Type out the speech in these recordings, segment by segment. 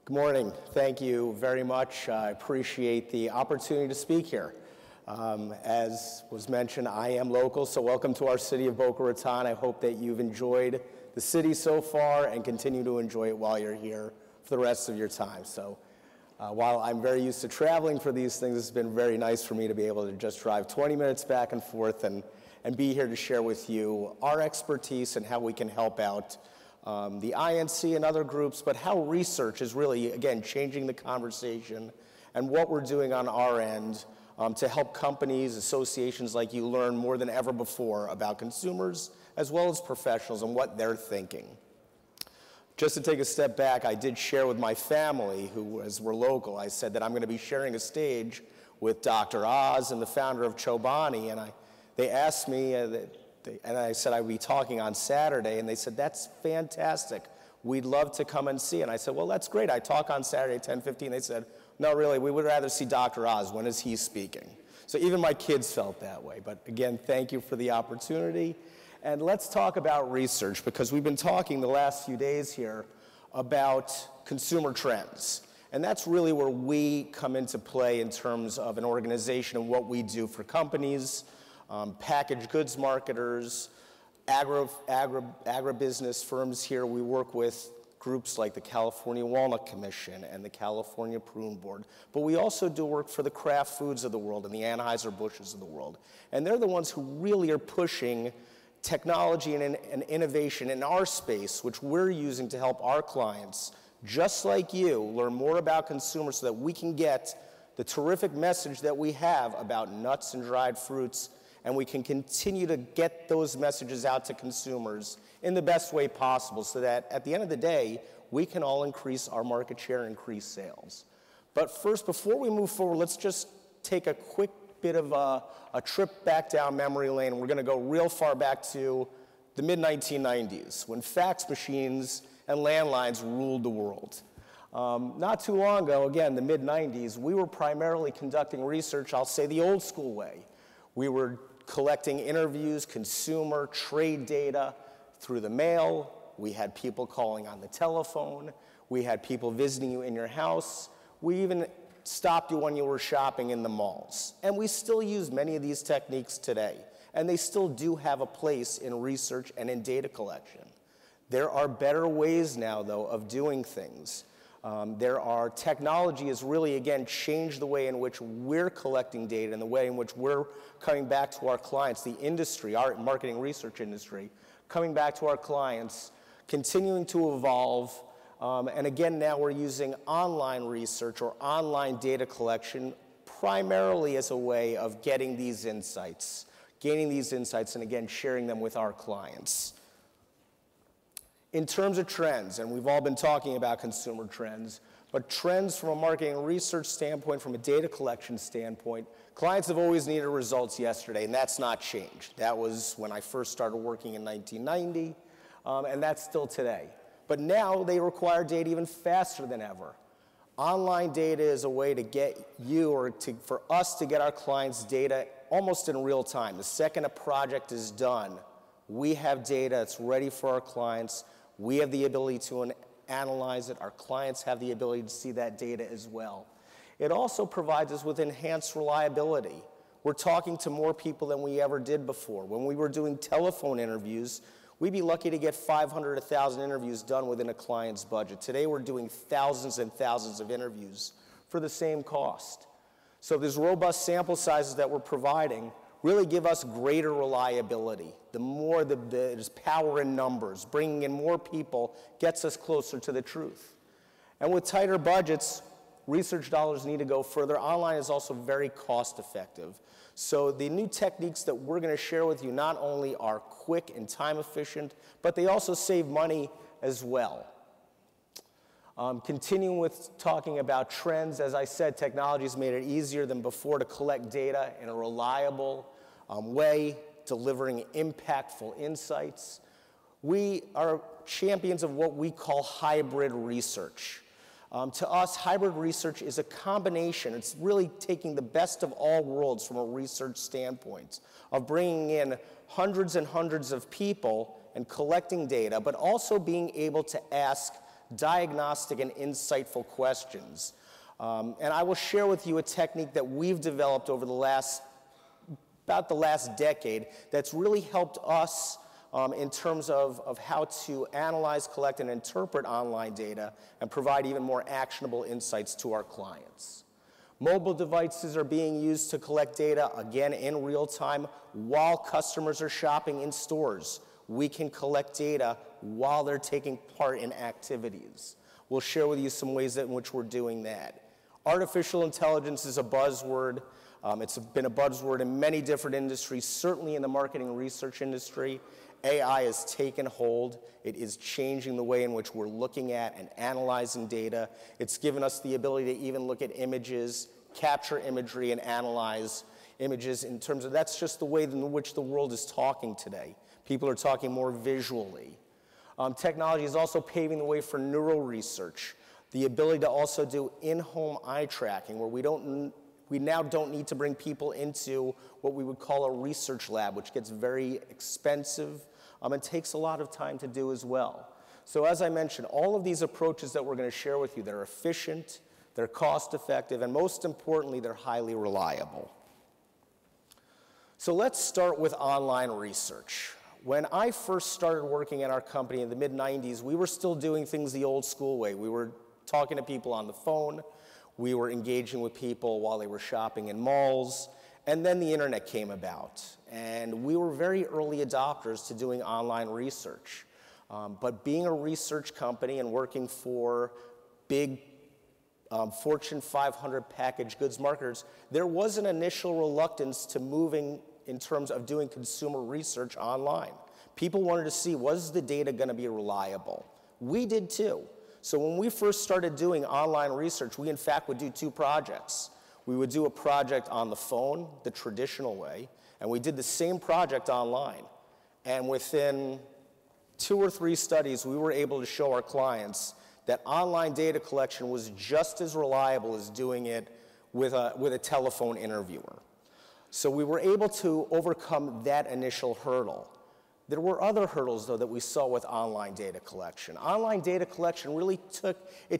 Good morning. Thank you very much. I appreciate the opportunity to speak here. As was mentioned, I am local, so welcome to our city of Boca Raton. I hope that you've enjoyed the city so far and continue to enjoy it while you're here for the rest of your time. So while I'm very used to traveling for these things, it's been very nice for me to be able to just drive 20 minutes back and forth and be here to share with you our expertise and how we can help out the INC and other groups, but how research is really, again, changing the conversation and what we're doing on our end to help companies, associations like you learn more than ever before about consumers as well as professionals and what they're thinking. Just to take a step back, I did share with my family, who, as we're local, I said that I'm going to be sharing a stage with Dr. Oz and the founder of Chobani, and they asked me, and I said I'd be talking on Saturday, and they said, that's fantastic. We'd love to come and see. And I said, well, that's great. I talk on Saturday at 10:15. They said, no, really, we would rather see Dr. Oz. When is he speaking? So even my kids felt that way. But again, thank you for the opportunity. And let's talk about research, because we've been talking the last few days here about consumer trends. And that's really where we come into play in terms of an organization and what we do for companies, packaged goods marketers, agribusiness firms here. We work with groups like the California Walnut Commission and the California Prune Board. But we also do work for the Kraft Foods of the world and the Anheuser-Busch's of the world. And they're the ones who really are pushing technology and innovation in our space, which we're using to help our clients, just like you, learn more about consumers so that we can get the terrific message that we have about nuts and dried fruits, and we can continue to get those messages out to consumers in the best way possible so that at the end of the day, we can all increase our market share and increase sales. But first, before we move forward, let's just take a quick bit of a trip back down memory lane. We're going to go real far back to the mid-1990s when fax machines and landlines ruled the world. Not too long ago, again, the mid-90s, we were primarily conducting research, I'll say the old school way. We were collecting interviews, consumer, trade data through the mail. We had people calling on the telephone. We had people visiting you in your house. We even stopped you when you were shopping in the malls. And we still use many of these techniques today. And they still do have a place in research and in data collection. There are better ways now, though, of doing things. Technology has really, again, changed the way in which we're collecting data and the way in which we're coming back to our clients, the industry, our marketing research industry, coming back to our clients, continuing to evolve. And again, now we're using online research or online data collection primarily as a way of getting these insights, gaining these insights, and again, sharing them with our clients. In terms of trends, and we've all been talking about consumer trends, but trends from a marketing and research standpoint, from a data collection standpoint, clients have always needed results yesterday, and that's not changed. That was when I first started working in 1990, and that's still today. But now they require data even faster than ever. Online data is a way to get you or for us to get our clients' data almost in real time. The second a project is done, we have data that's ready for our clients. We have the ability to analyze it. Our clients have the ability to see that data as well. It also provides us with enhanced reliability. We're talking to more people than we ever did before. When we were doing telephone interviews, we'd be lucky to get 500, 1,000 interviews done within a client's budget. Today, we're doing thousands and thousands of interviews for the same cost. So these robust sample sizes that we're providing really give us greater reliability. The more there's power in numbers, bringing in more people gets us closer to the truth. And with tighter budgets, research dollars need to go further. Online is also very cost effective. So the new techniques that we're going to share with you not only are quick and time efficient, but they also save money as well. Continuing with talking about trends, as I said, technology has made it easier than before to collect data in a reliable way, delivering impactful insights. We are champions of what we call hybrid research. To us, hybrid research is a combination. It's really taking the best of all worlds from a research standpoint, of bringing in hundreds and hundreds of people and collecting data, but also being able to ask diagnostic and insightful questions. And I will share with you a technique that we've developed over about the last decade that's really helped us in terms of how to analyze, collect, and interpret online data and provide even more actionable insights to our clients. Mobile devices are being used to collect data, again, in real time while customers are shopping in stores. We can collect data while they're taking part in activities. We'll share with you some ways in which we're doing that. Artificial intelligence is a buzzword. It's been a buzzword in many different industries, certainly in the marketing research industry. AI has taken hold. It is changing the way in which we're looking at and analyzing data. It's given us the ability to even look at images, capture imagery, and analyze images in terms of that's just the way in which the world is talking today. People are talking more visually. Technology is also paving the way for neural research, the ability to also do in-home eye tracking, where we now don't need to bring people into what we would call a research lab, which gets very expensive and takes a lot of time to do as well. So as I mentioned, all of these approaches that we're going to share with you, they're efficient, they're cost-effective, and most importantly, they're highly reliable. So let's start with online research. When I first started working at our company in the mid-90s, we were still doing things the old school way. We were talking to people on the phone. We were engaging with people while they were shopping in malls. And then the internet came about. And we were very early adopters to doing online research. But being a research company and working for big Fortune 500 packaged goods marketers, there was an initial reluctance to moving in terms of doing consumer research online. People wanted to see, was the data going to be reliable? We did too. So when we first started doing online research, we in fact would do two projects. We would do a project on the phone, the traditional way, and we did the same project online. And within 2 or 3 studies, we were able to show our clients that online data collection was just as reliable as doing it with a telephone interviewer. So we were able to overcome that initial hurdle. There were other hurdles, though, that we saw with online data collection. Online data collection really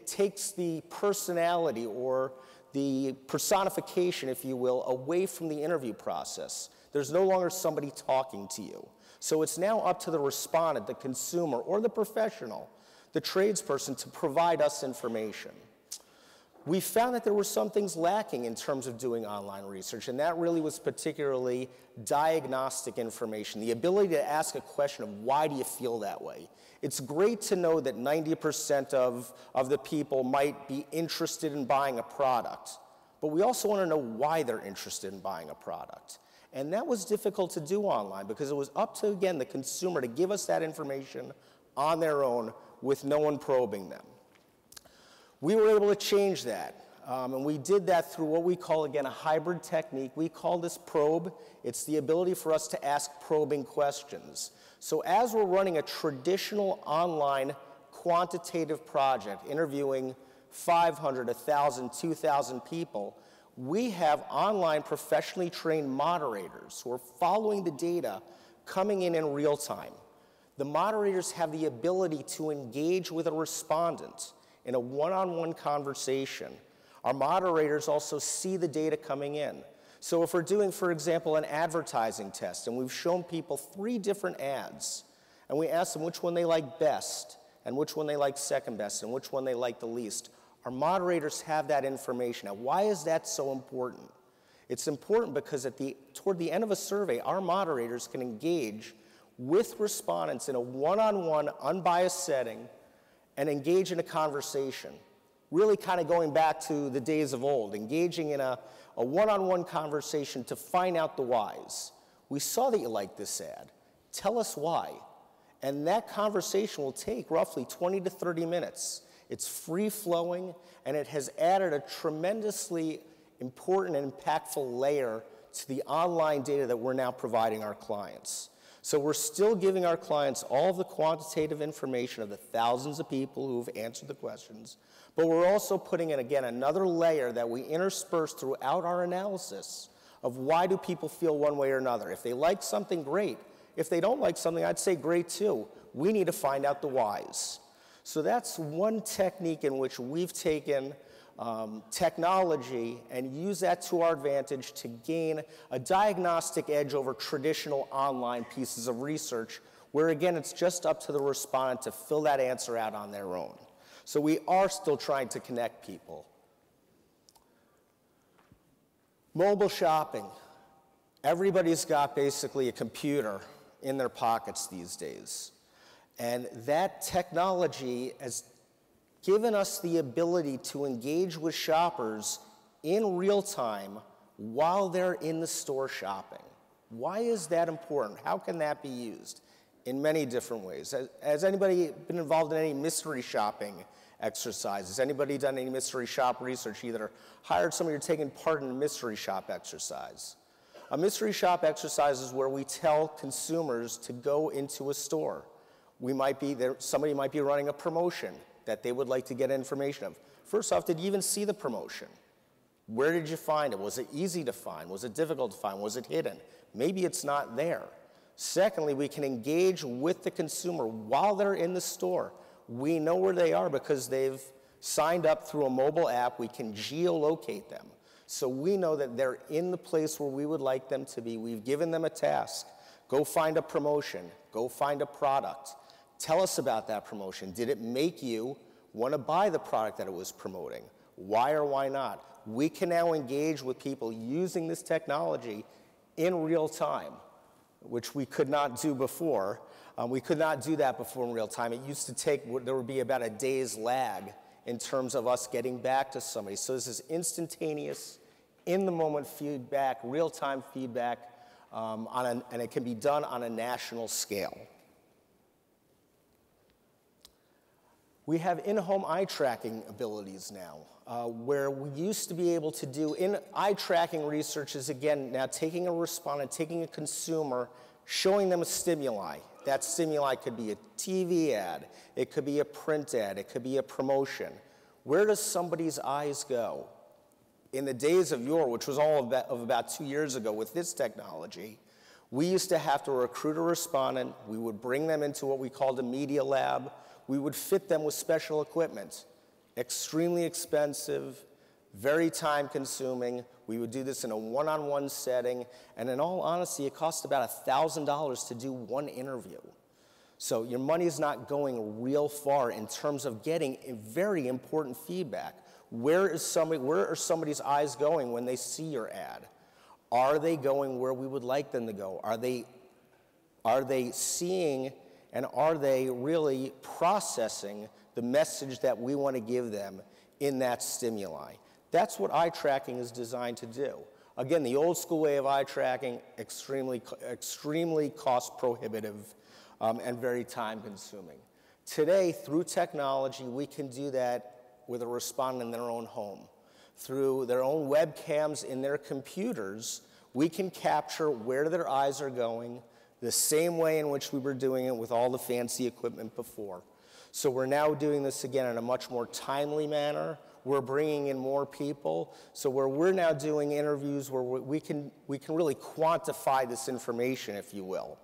takes the personality or the personification, if you will, away from the interview process. There's no longer somebody talking to you. So it's now up to the respondent, the consumer, or the professional, the tradesperson, to provide us information. We found that there were some things lacking in terms of doing online research, and that really was particularly diagnostic information, the ability to ask a question of why do you feel that way. It's great to know that 90% of the people might be interested in buying a product, but we also want to know why they're interested in buying a product. And that was difficult to do online because it was up to, again, the consumer to give us that information on their own with no one probing them. We were able to change that, and we did that through what we call, again, a hybrid technique. We call this probe. It's the ability for us to ask probing questions. So as we're running a traditional online quantitative project, interviewing 500, 1,000, 2,000 people, we have online professionally trained moderators who are following the data coming in real time. The moderators have the ability to engage with a respondent in a one-on-one conversation. Our moderators also see the data coming in. So if we're doing, for example, an advertising test, and we've shown people 3 different ads, and we ask them which one they like best, and which one they like second best, and which one they like the least, our moderators have that information. Now, why is that so important? It's important because toward the end of a survey, our moderators can engage with respondents in a one-on-one, unbiased setting and engage in a conversation, really kind of going back to the days of old, engaging in a one-on-one conversation to find out the whys. We saw that you liked this ad. Tell us why. And that conversation will take roughly 20 to 30 minutes. It's free-flowing, and it has added a tremendously important and impactful layer to the online data that we're now providing our clients. So we're still giving our clients all of the quantitative information of the thousands of people who've answered the questions, but we're also putting in, again, another layer that we intersperse throughout our analysis of why do people feel one way or another. If they like something, great. If they don't like something, I'd say great too. We need to find out the whys. So that's one technique in which we've taken technology and use that to our advantage to gain a diagnostic edge over traditional online pieces of research, where again, it's just up to the respondent to fill that answer out on their own. So we are still trying to connect people. Mobile shopping. Everybody's got basically a computer in their pockets these days. And that technology has given us the ability to engage with shoppers in real time while they're in the store shopping. Why is that important? How can that be used? In many different ways. Has anybody been involved in any mystery shopping exercises? Has anybody done any mystery shop research, either hired somebody or taken part in a mystery shop exercise? A mystery shop exercise is where we tell consumers to go into a store. Somebody might be running a promotion that they would like to get information of. First off, did you even see the promotion? Where did you find it? Was it easy to find? Was it difficult to find? Was it hidden? Maybe it's not there. Secondly, we can engage with the consumer while they're in the store. We know where they are because they've signed up through a mobile app. We can geolocate them. So we know that they're in the place where we would like them to be. We've given them a task. Go find a promotion. Go find a product. Tell us about that promotion. Did it make you want to buy the product that it was promoting? Why or why not? We can now engage with people using this technology in real time, which we could not do before. We could not do that before in real time. It used to take, there would be about a day's lag in terms of us getting back to somebody. So this is instantaneous, in-the-moment feedback, real-time feedback, and it can be done on a national scale. We have in-home eye tracking abilities now, where we used to be able to do eye tracking research is, again, now taking a respondent, taking a consumer, showing them a stimuli. That stimuli could be a TV ad, it could be a print ad, it could be a promotion. Where does somebody's eyes go? In the days of yore, which was all of about 2 years ago with this technology, we used to have to recruit a respondent. We would bring them into what we called a media lab. We would fit them with special equipment, extremely expensive, very time-consuming. We would do this in a one-on-one setting, and in all honesty, it cost about $1,000 to do one interview. So your money's not going real far in terms of getting a very important feedback. Where are somebody's eyes going when they see your ad? Are they going where we would like them to go? Are they seeing and are they really processing the message that we want to give them in that stimuli? That's what eye tracking is designed to do. Again, the old school way of eye tracking, extremely cost prohibitive and very time consuming. Today, through technology, we can do that with a respondent in their own home. Through their own webcams in their computers, we can capture where their eyes are going, the same way in which we were doing it with all the fancy equipment before. So we're now doing this again in a much more timely manner. We're bringing in more people. So where we're now doing interviews where we can really quantify this information, if you will.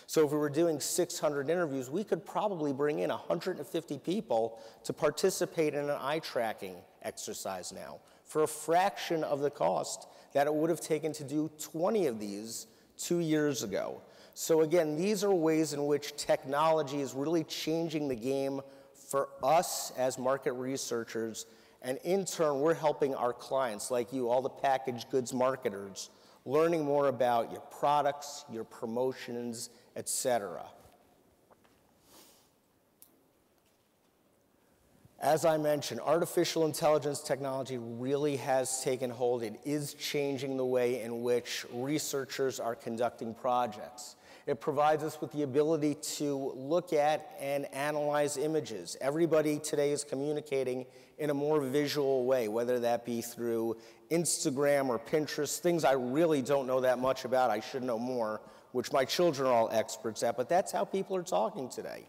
So if we were doing 600 interviews, we could probably bring in 150 people to participate in an eye tracking exercise now for a fraction of the cost that it would have taken to do 20 of these 2 years ago. So again, these are ways in which technology is really changing the game for us as market researchers, and in turn, we're helping our clients, like you, all the packaged goods marketers, learning more about your products, your promotions, etc. As I mentioned, artificial intelligence technology really has taken hold. It is changing the way in which researchers are conducting projects. It provides us with the ability to look at and analyze images. Everybody today is communicating in a more visual way, whether that be through Instagram or Pinterest, things I really don't know that much about. I should know more, which my children are all experts at, but that's how people are talking today.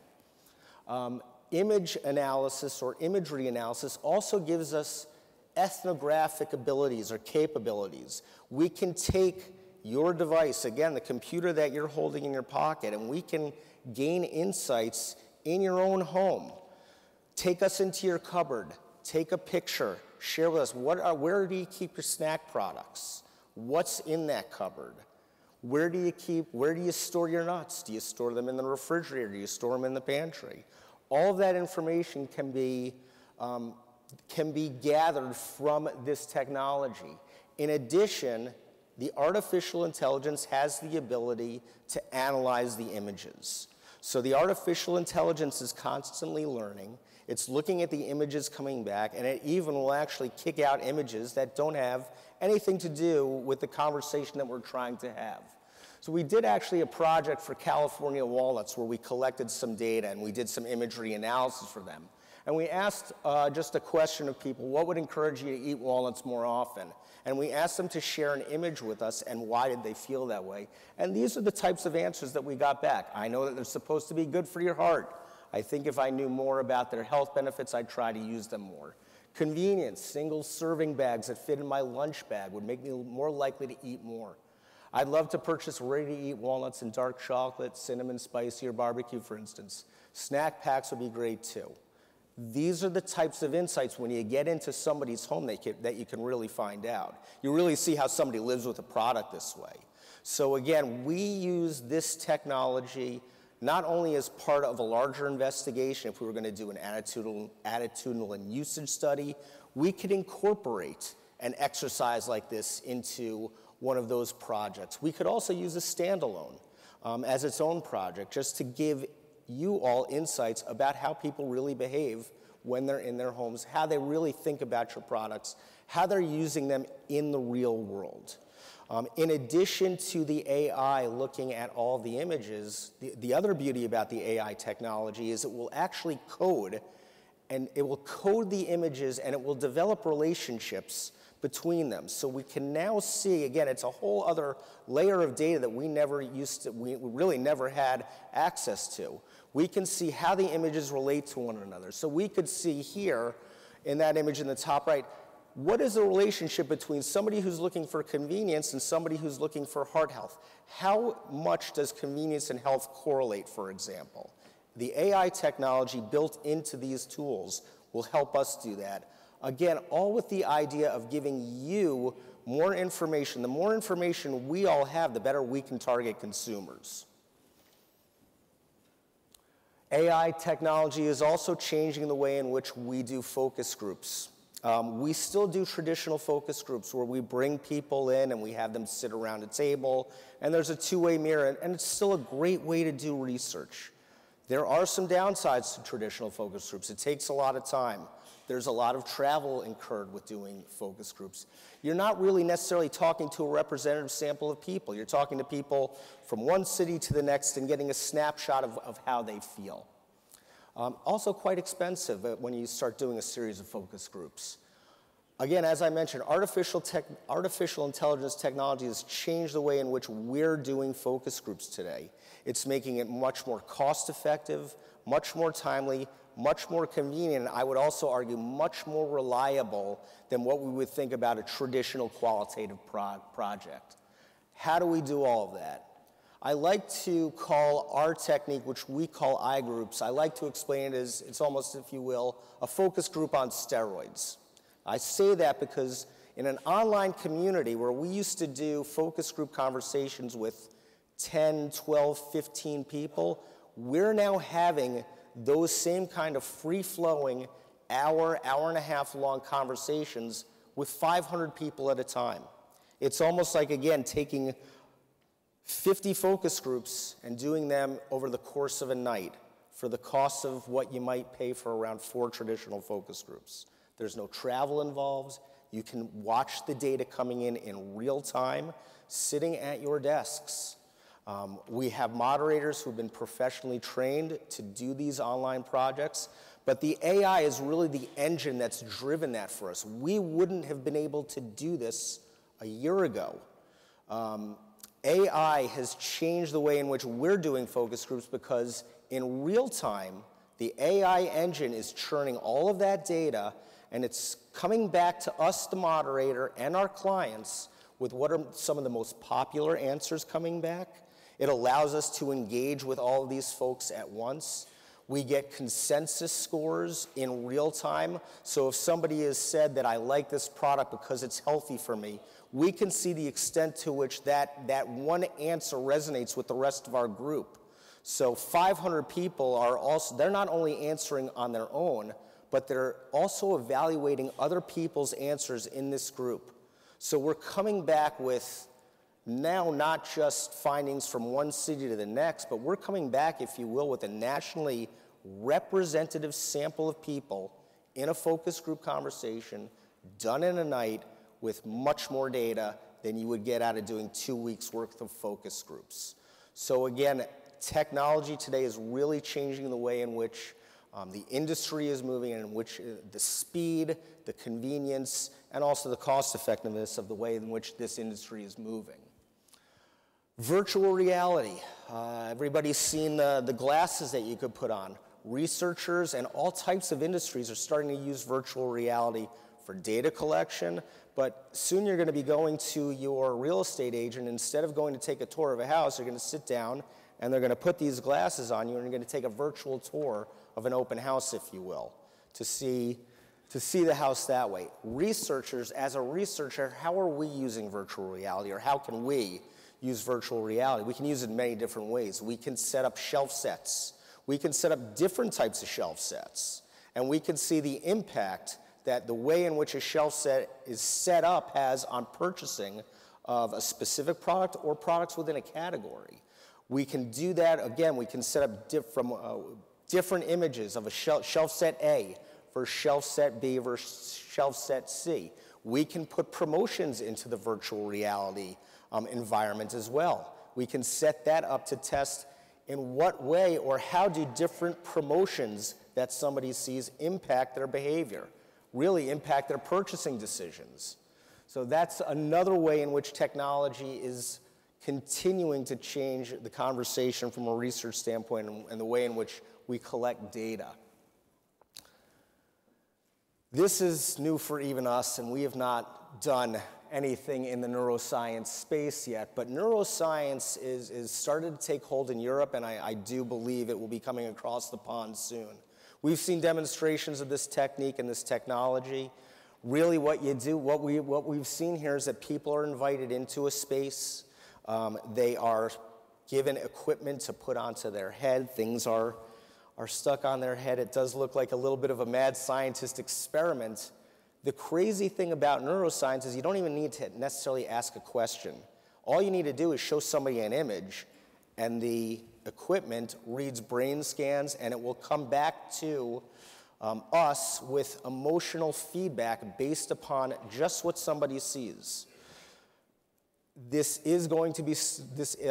Image analysis or imagery analysis also gives us ethnographic abilities or capabilities. We can take your device, again, the computer that you're holding in your pocket, and we can gain insights in your own home. Take us into your cupboard, take a picture, share with us, where do you keep your snack products? What's in that cupboard? Where do you store your nuts? Do you store them in the refrigerator? Do you store them in the pantry? All of that information can be gathered from this technology. In addition, the artificial intelligence has the ability to analyze the images. So the artificial intelligence is constantly learning. It's looking at the images coming back, and it even will actually kick out images that don't have anything to do with the conversation that we're trying to have. So we did actually a project for California walnuts where we collected some data and we did some imagery analysis for them. And we asked just a question of people, what would encourage you to eat walnuts more often? And we asked them to share an image with us and why did they feel that way. And these are the types of answers that we got back. I know that they're supposed to be good for your heart. I think if I knew more about their health benefits, I'd try to use them more. Convenience, single serving bags that fit in my lunch bag would make me more likely to eat more. I'd love to purchase ready-to-eat walnuts in dark chocolate, cinnamon, spicy, or barbecue, for instance. Snack packs would be great too. These are the types of insights when you get into somebody's home that you can really find out. You really see how somebody lives with a product this way. So again, we use this technology not only as part of a larger investigation, if we were going to do an attitudinal and usage study, we could incorporate an exercise like this into one of those projects. We could also use a standalone as its own project, just to give you all insights about how people really behave when they're in their homes, how they really think about your products, how they're using them in the real world. In addition to the AI looking at all the images, the other beauty about the AI technology is it will actually code, and it will code the images and it will develop relationships between them. So we can now see, again, it's a whole other layer of data that we really never had access to. We can see how the images relate to one another. So we could see here, in that image in the top right, what is the relationship between somebody who's looking for convenience and somebody who's looking for heart health? How much does convenience and health correlate, for example? The AI technology built into these tools will help us do that. Again, all with the idea of giving you more information. The more information we all have, the better we can target consumers. AI technology is also changing the way in which we do focus groups. We still do traditional focus groups where we bring people in and we have them sit around a table, and there's a two-way mirror, and it's still a great way to do research. There are some downsides to traditional focus groups. It takes a lot of time. There's a lot of travel incurred with doing focus groups. You're not really necessarily talking to a representative sample of people. You're talking to people from one city to the next and getting a snapshot of how they feel. Also quite expensive when you start doing a series of focus groups. Again, as I mentioned, artificial intelligence technology has changed the way in which we're doing focus groups today. It's making it much more cost-effective, much more timely, much more convenient, and I would also argue much more reliable than what we would think about a traditional qualitative project. How do we do all of that? I like to call our technique, which we call iGroups, I like to explain it as, it's almost, if you will, a focus group on steroids. I say that because in an online community where we used to do focus group conversations with 10, 12, 15 people, we're now having those same kind of free-flowing hour and a half long conversations with 500 people at a time. It's almost like, again, taking 50 focus groups and doing them over the course of a night for the cost of what you might pay for around 4 traditional focus groups. There's no travel involved. You can watch the data coming in real time, sitting at your desks. We have moderators who've been professionally trained to do these online projects, but the AI is really the engine that's driven that for us. We wouldn't have been able to do this a year ago. AI has changed the way in which we're doing focus groups because in real time, the AI engine is churning all of that data and it's coming back to us, the moderator, and our clients with what are some of the most popular answers coming back. It allows us to engage with all of these folks at once. We get consensus scores in real time. So if somebody has said that I like this product because it's healthy for me, we can see the extent to which that one answer resonates with the rest of our group. So 500 people are also, they're not only answering on their own, but they're also evaluating other people's answers in this group. So we're coming back with now not just findings from one city to the next, but we're coming back, if you will, with a nationally representative sample of people in a focus group conversation, done in a night, with much more data than you would get out of doing 2 weeks worth of focus groups. So again, technology today is really changing the way in which the industry is moving, and in which the speed, the convenience, and also the cost effectiveness of the way in which this industry is moving. Virtual reality. Everybody's seen the glasses that you could put on. Researchers and all types of industries are starting to use virtual reality for data collection, but soon you're going to be going to your real estate agent. Instead of going to take a tour of a house, you're going to sit down and they're going to put these glasses on you, and you're going to take a virtual tour of an open house, if you will, to see the house that way. Researchers, as a researcher, how are we using virtual reality, or how can we use virtual reality? We can use it in many different ways. We can set up shelf sets. We can set up different types of shelf sets, and we can see the impact that the way in which a shelf set is set up has on purchasing of a specific product or products within a category. We can do that, again, we can set up different images of a shelf set A versus shelf set B versus shelf set C. We can put promotions into the virtual reality environment as well. We can set that up to test in what way or how do different promotions that somebody sees impact their behavior, really impact their purchasing decisions. So that's another way in which technology is continuing to change the conversation from a research standpoint and the way in which we collect data. This is new for even us, and we have not done anything in the neuroscience space yet, but neuroscience is started to take hold in Europe, and I do believe it will be coming across the pond soon. We've seen demonstrations of this technique and this technology. Really what we've seen here is that people are invited into a space. They are given equipment to put onto their head. Things are stuck on their head. It does look like a little bit of a mad scientist experiment. The crazy thing about neuroscience is you don't even need to necessarily ask a question. All you need to do is show somebody an image, and the equipment reads brain scans, and it will come back to us with emotional feedback based upon just what somebody sees. This is going to be,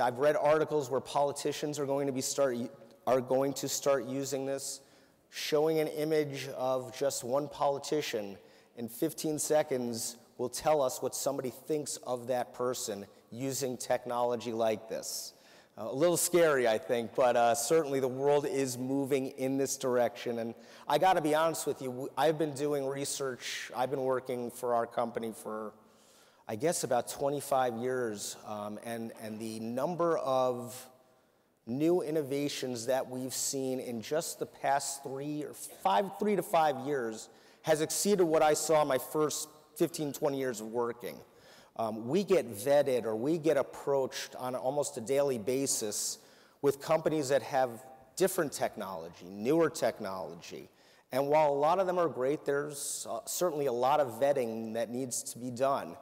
I've read articles where politicians are going to start using this, showing an image of just one politician in 15 seconds will tell us what somebody thinks of that person using technology like this. A little scary, I think, but certainly the world is moving in this direction. And I got to be honest with you, I've been doing research. I've been working for our company for, I guess, about 25 years. And the number of new innovations that we've seen in just the past 3 to 5 years has exceeded what I saw in my first 15, 20 years of working. We get vetted, or we get approached on almost a daily basis with companies that have different technology, newer technology. And while a lot of them are great, there's certainly a lot of vetting that needs to be done.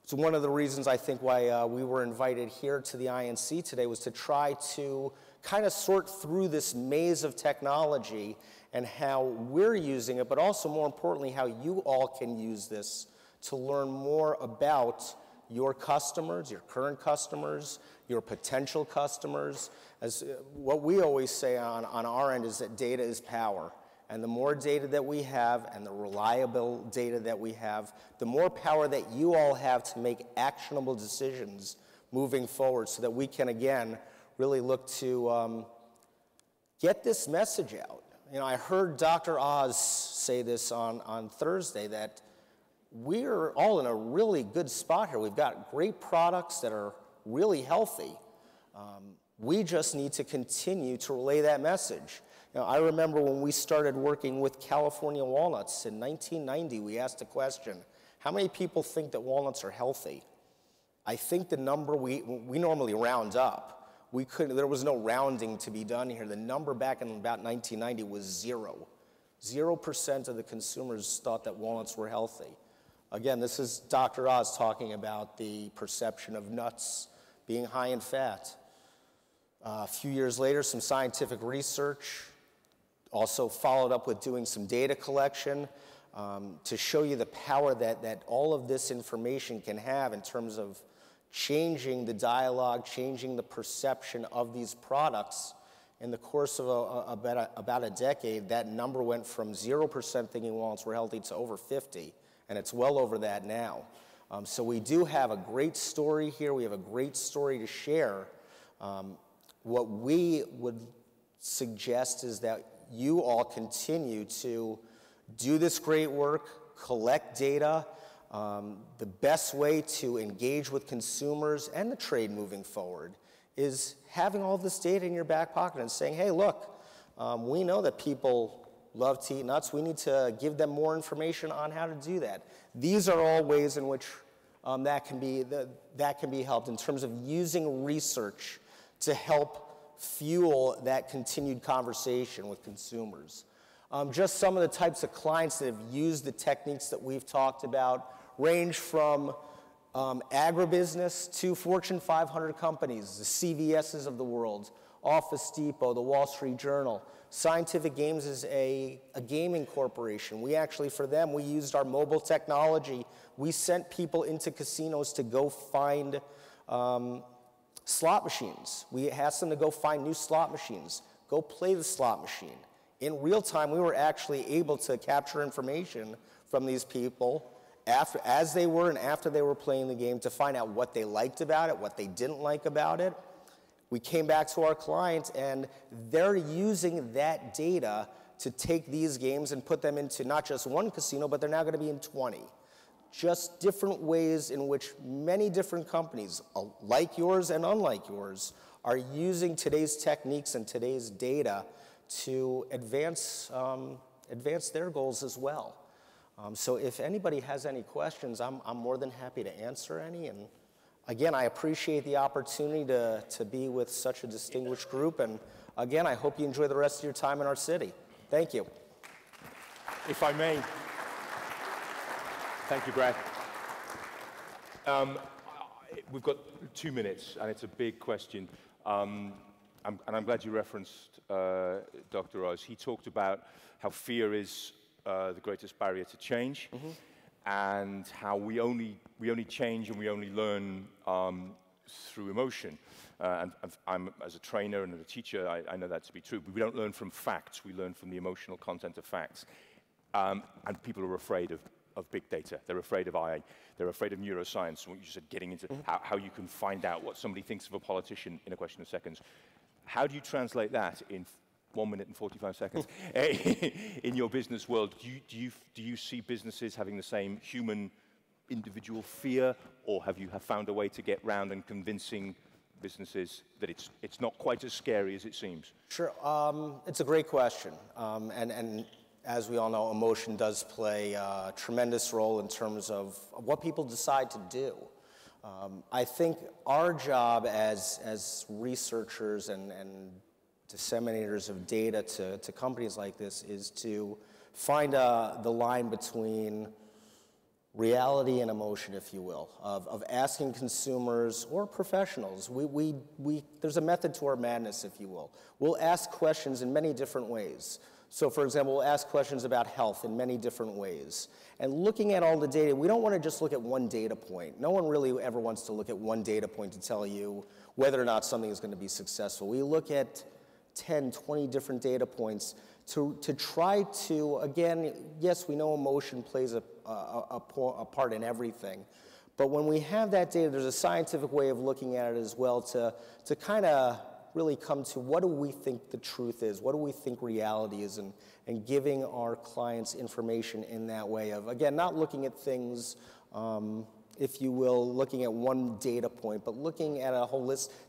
So one of the reasons I think why we were invited here to the INC today was to try to kind of sort through this maze of technology and how we're using it, but also more importantly, how you all can use this to learn more about your customers, your current customers, your potential customers. As what we always say on our end is that data is power. And the more data that we have and the reliable data that we have, the more power that you all have to make actionable decisions moving forward so that we can, again, really look to get this message out. You know, I heard Dr. Oz say this on Thursday, that we're all in a really good spot here. We've got great products that are really healthy. We just need to continue to relay that message. I remember when we started working with California walnuts in 1990, we asked a question, how many people think that walnuts are healthy? I think the number, we normally round up. There was no rounding to be done here. The number back in about 1990 was 0. 0% of the consumers thought that walnuts were healthy. Again, this is Dr. Oz talking about the perception of nuts being high in fat. A few years later, some scientific research, also followed up with doing some data collection to show you the power that all of this information can have in terms of changing the dialogue, changing the perception of these products. In the course of about a decade, that number went from 0% thinking walnuts were healthy to over 50, and it's well over that now. So we do have a great story here. We have a great story to share. What we would suggest is that you all continue to do this great work, collect data. The best way to engage with consumers and the trade moving forward is having all this data in your back pocket and saying, hey, look, we know that people love to eat nuts. We need to give them more information on how to do that. These are all ways in which that can be helped in terms of using research to help fuel that continued conversation with consumers. Just some of the types of clients that have used the techniques that we've talked about range from agribusiness to Fortune 500 companies, the CVS's of the world, Office Depot, the Wall Street Journal. Scientific Games is a gaming corporation. We actually, for them, we used our mobile technology. We sent people into casinos to go find slot machines. We asked them to go find new slot machines, go play the slot machine. In real time, we were actually able to capture information from these people as they were and after they were playing the game to find out what they liked about it, what they didn't like about it. We came back to our client, and they're using that data to take these games and put them into not just one casino, but they're now going to be in 20. Just different ways in which many different companies, like yours and unlike yours, are using today's techniques and today's data to advance their goals as well. So if anybody has any questions, I'm more than happy to answer any. And again, I appreciate the opportunity to be with such a distinguished group. And again, I hope you enjoy the rest of your time in our city. Thank you. If I may. Thank you, Brad. We've got 2 minutes, and it's a big question. And I'm glad you referenced Dr. Oz. He talked about how fear is the greatest barrier to change, and how we only change and we only learn through emotion. And I'm, as a trainer and as a teacher, I know that to be true. But we don't learn from facts. We learn from the emotional content of facts. And people are afraid of big data. They're afraid of AI. They're afraid of neuroscience. What you said, getting into how you can find out what somebody thinks of a politician in a question of seconds. How do you translate that in 1 minute and 45 seconds in your business world? Do you see businesses having the same human individual fear, or have you found a way to get round and convincing businesses that it's not quite as scary as it seems? Sure, it's a great question, and as we all know, emotion does play a tremendous role in terms of what people decide to do. I think our job as researchers and disseminators of data to companies like this is to find the line between reality and emotion, if you will, of asking consumers or professionals. There's a method to our madness, if you will. We'll ask questions in many different ways. So, for example, we'll ask questions about health in many different ways. And looking at all the data, we don't want to just look at one data point. No one really ever wants to look at one data point to tell you whether or not something is going to be successful. We look at 10, 20 different data points to try to, again, yes, we know emotion plays a part in everything, but when we have that data, there's a scientific way of looking at it as well to kind of really come to what do we think the truth is, what do we think reality is, and giving our clients information in that way of, again, not looking at things if you will, looking at one data point, but looking at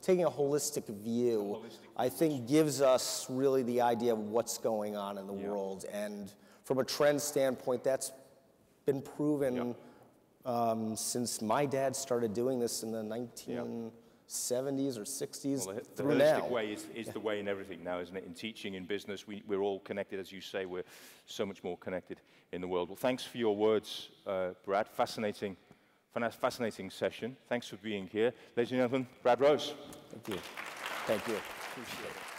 taking a holistic view, I think gives us really the idea of what's going on in the world. And from a trend standpoint, that's been proven since my dad started doing this in the 1970s or 60s through now. The holistic way is the way in everything now, isn't it? In teaching, in business, we're all connected, as you say. We're so much more connected in the world. Well, thanks for your words, Brad. Fascinating session. Thanks for being here. Ladies and gentlemen, Brad Rose. Thank you. Thank you. Appreciate it.